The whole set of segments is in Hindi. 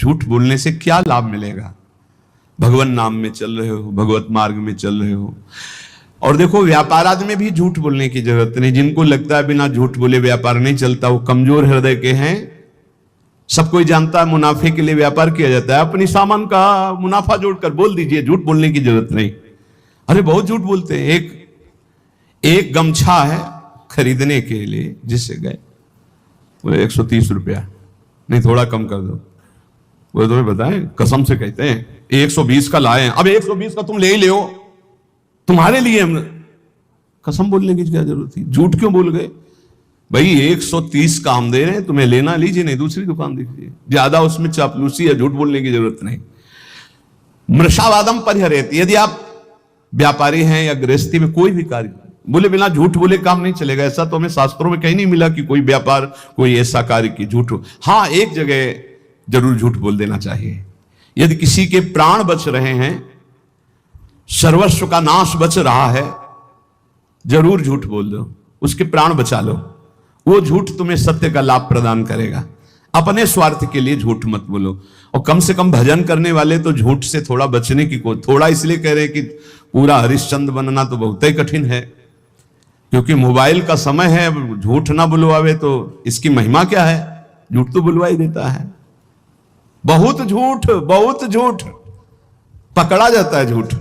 झूठ बोलने से क्या लाभ मिलेगा? भगवान नाम में चल रहे हो, भगवत मार्ग में चल रहे हो। और देखो, व्यापार आदि में भी झूठ बोलने की जरूरत नहीं। जिनको लगता है बिना झूठ बोले व्यापार नहीं चलता, वो कमजोर हृदय के हैं। सब कोई जानता है मुनाफे के लिए व्यापार किया जाता है। अपनी सामान का मुनाफा जोड़कर बोल दीजिए, झूठ बोलने की जरूरत नहीं। अरे बहुत झूठ बोलते हैं। एक गमछा है खरीदने के लिए, जिससे गए बोले 130 रुपया, नहीं थोड़ा कम कर दो। वो तुम्हें बताएं, कसम से कहते हैं 120 का लाए। अब 120 का तुम ले ही ले, तुम्हारे लिए हम कसम बोलने की क्या जरूरत थी? झूठ क्यों बोल गए? भाई 130 का हम दे रहे हैं, तुम्हें लेना लीजिए, नहीं दूसरी दुकान देखिए। ज्यादा उसमें चापलूसी या झूठ बोलने की जरूरत नहीं। मृषावादम परिहरेत। यदि आप व्यापारी हैं या गृहस्थी में कोई भी कार्य बोले बिना झूठ बोले काम नहीं चलेगा। ऐसा तो हमें शास्त्रों में कहीं नहीं मिला कि कोई व्यापार, कोई ऐसा कार्य की झूठ हो। हाँ, एक जगह जरूर झूठ बोल देना चाहिए। यदि किसी के प्राण बच रहे हैं, सर्वस्व का नाश बच रहा है, जरूर झूठ बोल दो, उसके प्राण बचा लो। वो झूठ तुम्हें सत्य का लाभ प्रदान करेगा। अपने स्वार्थ के लिए झूठ मत बोलो। और कम से कम भजन करने वाले तो झूठ से थोड़ा बचने की थोड़ा इसलिए कह रहे हैं कि पूरा हरिश्चंद्र बनना तो बहुत ही कठिन है, क्योंकि मोबाइल का समय है। अब झूठ ना बुलवावे तो इसकी महिमा क्या है? झूठ तो बुलवा ही देता है। बहुत झूठ पकड़ा जाता है। झूठ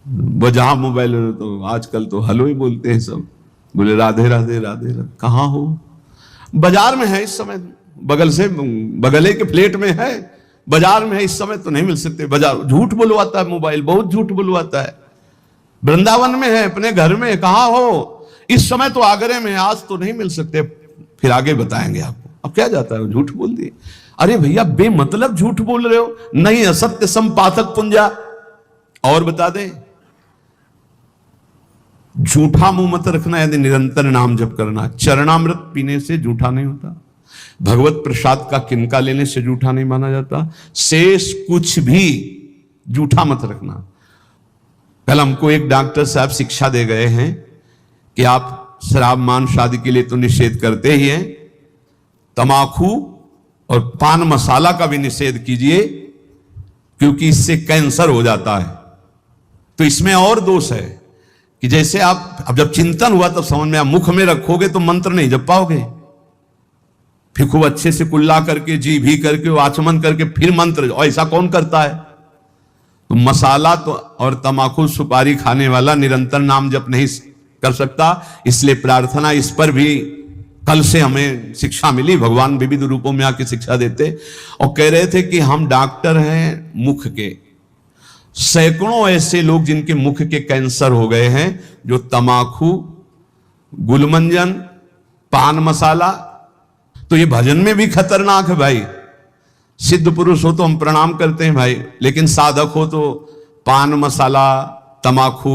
वो जहां मोबाइल तो आजकल तो हेलो ही बोलते हैं सब, बोले राधे राधे राधे राधे। कहां हो? बाजार में है इस समय, बगल से बगले के फ्लैट में है, बाजार में है इस समय, तो नहीं मिल सकते। बाजार झूठ बुलवाता है मोबाइल, बहुत झूठ बुलवाता है। वृंदावन में है, अपने घर में, कहां हो? इस समय तो आगरे में, आज तो नहीं मिल सकते, फिर आगे बताएंगे आपको। अब क्या जाता है, झूठ बोल दिए। अरे भैया बेमतलब झूठ बोल रहे हो। नहीं, असत्य संपातक पुंजा। और बता दें, झूठा मुंह मत रखना। यदि निरंतर नाम जप करना, चरणामृत पीने से झूठा नहीं होता। भगवत प्रसाद का किनका लेने से झूठा नहीं माना जाता। शेष कुछ भी झूठा मत रखना। कल हमको एक डॉक्टर साहब शिक्षा दे गए हैं कि आप शराब मांस आदि के लिए तो निषेध करते ही हैं, तमाकू और पान मसाला का भी निषेध कीजिए, क्योंकि इससे कैंसर हो जाता है। तो इसमें और दोष है कि जैसे आप, अब जब चिंतन हुआ तब समझ में, आप मुख में रखोगे तो मंत्र नहीं जप पाओगे। फिर खूब अच्छे से कुल्ला करके, जी भी करके, आचमन करके फिर मंत्र, और ऐसा कौन करता है? तो मसाला तो और तमाकू सुपारी खाने वाला निरंतर नाम जप नहीं कर सकता। इसलिए प्रार्थना इस पर भी कल से हमें शिक्षा मिली। भगवान विविध रूपों में आके शिक्षा देते और कह रहे थे कि हम डॉक्टर हैं मुख के। सैकड़ों ऐसे लोग जिनके मुख के कैंसर हो गए हैं, जो तमाकू, गुलमंजन, पान मसाला, तो ये भजन में भी खतरनाक है भाई। सिद्ध पुरुष हो तो हम प्रणाम करते हैं भाई, लेकिन साधक हो तो पान मसाला, तमाकू,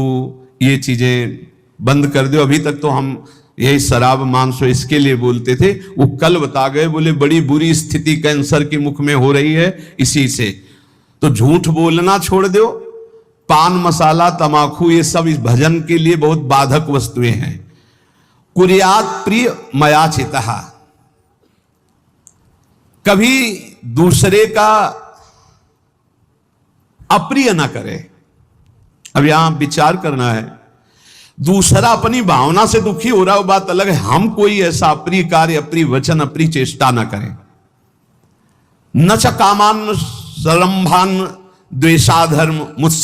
ये चीजें बंद कर दो। अभी तक तो हम यही शराब मांस इसके लिए बोलते थे, वो कल बता गए, बोले बड़ी बुरी स्थिति कैंसर के मुख में हो रही है इसी से। तो झूठ बोलना छोड़ दो। पान मसाला, तमाकू, ये सब इस भजन के लिए बहुत बाधक वस्तुएं हैं। कुर्यात प्रिय मया चितः, कभी दूसरे का अप्रिय ना करे। अब यहां विचार करना है, दूसरा अपनी भावना से दुखी हो रहा है, वो बात अलग है। हम कोई ऐसा अप्रिय कार्य, अप्रिय वचन, अप्रिय चेष्टा ना करें। न च कामान सरंभान द्वेषाधर्म मुझसे